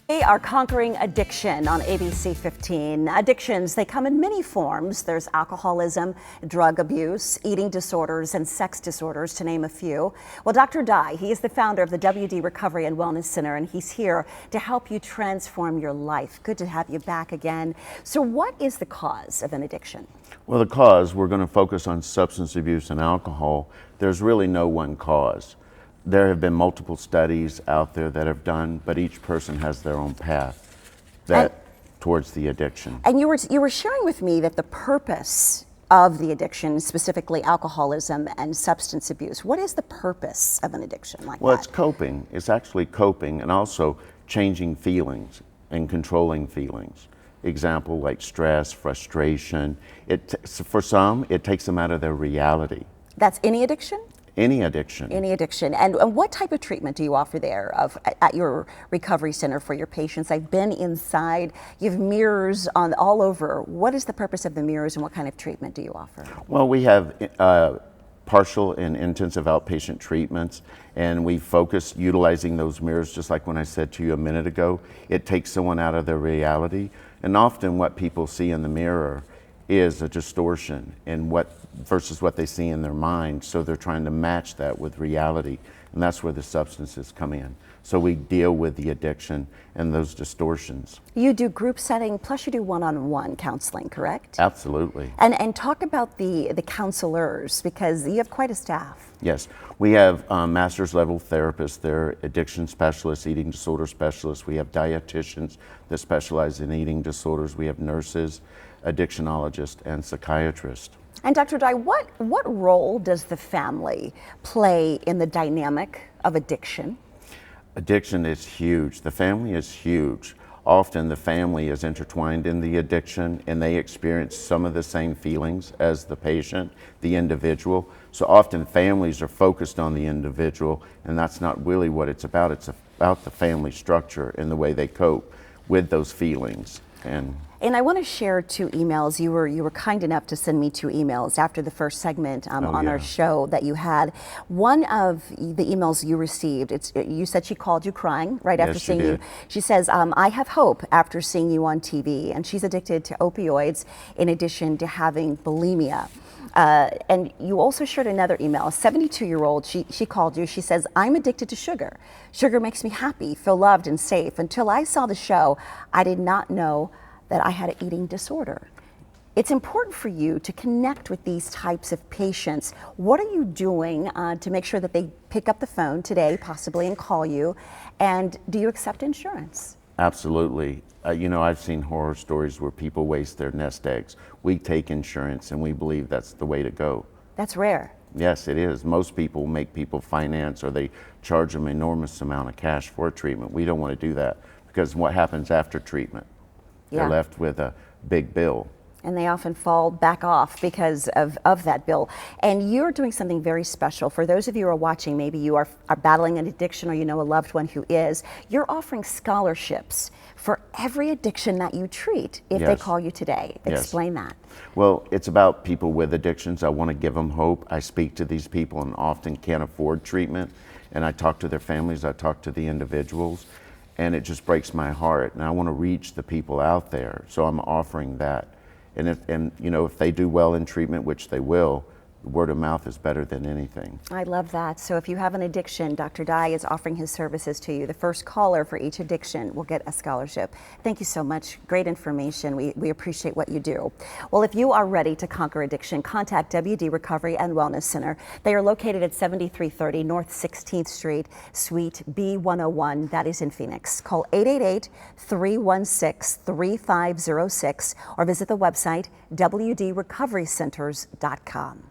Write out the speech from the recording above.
We are conquering addiction on ABC 15. Addictions, they come in many forms. There's alcoholism, drug abuse, eating disorders, and sex disorders, to name a few. Well, Dr. Dye, he is the founder of the WD Recovery and Wellness Center, and he's here to help you transform your life. Good to have you back again. So what is the cause of an addiction? Well, the cause, we're going to focus on substance abuse and alcohol. There's really no one cause. There have been multiple studies out there that have done, but each person has their own path towards the addiction. And you were sharing with me that the purpose of the addiction, specifically alcoholism and substance abuse, what is the purpose of an addiction like that? Well, it's coping. It's actually coping and also changing feelings and controlling feelings. Example like stress, frustration. For some, it takes them out of their reality. That's any addiction? Any addiction. Any addiction. And what type of treatment do you offer there at your recovery center for your patients? I've been inside. You have mirrors all over. What is the purpose of the mirrors and what kind of treatment do you offer? Well, we have partial and intensive outpatient treatments, and we focus utilizing those mirrors, just like when I said to you a minute ago. It takes someone out of their reality, and often what people see in the mirror is a distortion versus what they see in their mind. So they're trying to match that with reality, and that's where the substances come in. So we deal with the addiction and those distortions. You do group setting, plus you do one-on-one counseling, correct? Absolutely. And talk about the counselors, because you have quite a staff. Yes, we have master's level therapists. They're addiction specialists, eating disorder specialists. We have dietitians that specialize in eating disorders. We have nurses, addictionologists, and psychiatrists. And Dr. Dye, what role does the family play in the dynamic of addiction? Addiction is huge. The family is huge. Often the family is intertwined in the addiction, and they experience some of the same feelings as the patient, the individual. So often families are focused on the individual, and that's not really what it's about. It's about the family structure and the way they cope with those feelings. And I want to share two emails. You were kind enough to send me two emails after the first segment on our show that you had. One of the emails you received, you said she called you crying right after seeing you. She says, I have hope after seeing you on TV, and she's addicted to opioids in addition to having bulimia. And you also shared another email, a 72-year-old, she called you. She says, I'm addicted to sugar. Sugar makes me happy, feel loved and safe. Until I saw the show, I did not know that I had an eating disorder. It's important for you to connect with these types of patients. What are you doing to make sure that they pick up the phone today, possibly, and call you? And do you accept insurance? Absolutely. I've seen horror stories where people waste their nest eggs. We take insurance, and we believe that's the way to go. That's rare. Yes, it is. Most people make people finance, or they charge them an enormous amount of cash for treatment. We don't want to do that, because what happens after treatment? They're left with a big bill. And they often fall back off because of that bill. And you're doing something very special. For those of you who are watching, maybe you are battling an addiction, or you know a loved one who is, you're offering scholarships for every addiction that you treat if they call you today. Explain that. Well, it's about people with addictions. I want to give them hope. I speak to these people and often can't afford treatment. And I talk to their families, I talk to the individuals. And it just breaks my heart, and I want to reach the people out there, so I'm offering that. And if they do well in treatment, which they will, word of mouth is better than anything. I love that. So if you have an addiction, Dr. Dye is offering his services to you. The first caller for each addiction will get a scholarship. Thank you so much. Great information. We appreciate what you do. Well, if you are ready to conquer addiction, contact WD Recovery and Wellness Center. They are located at 7330 North 16th Street, Suite B101. That is in Phoenix. Call 888-316-3506 or visit the website wdrecoverycenters.com.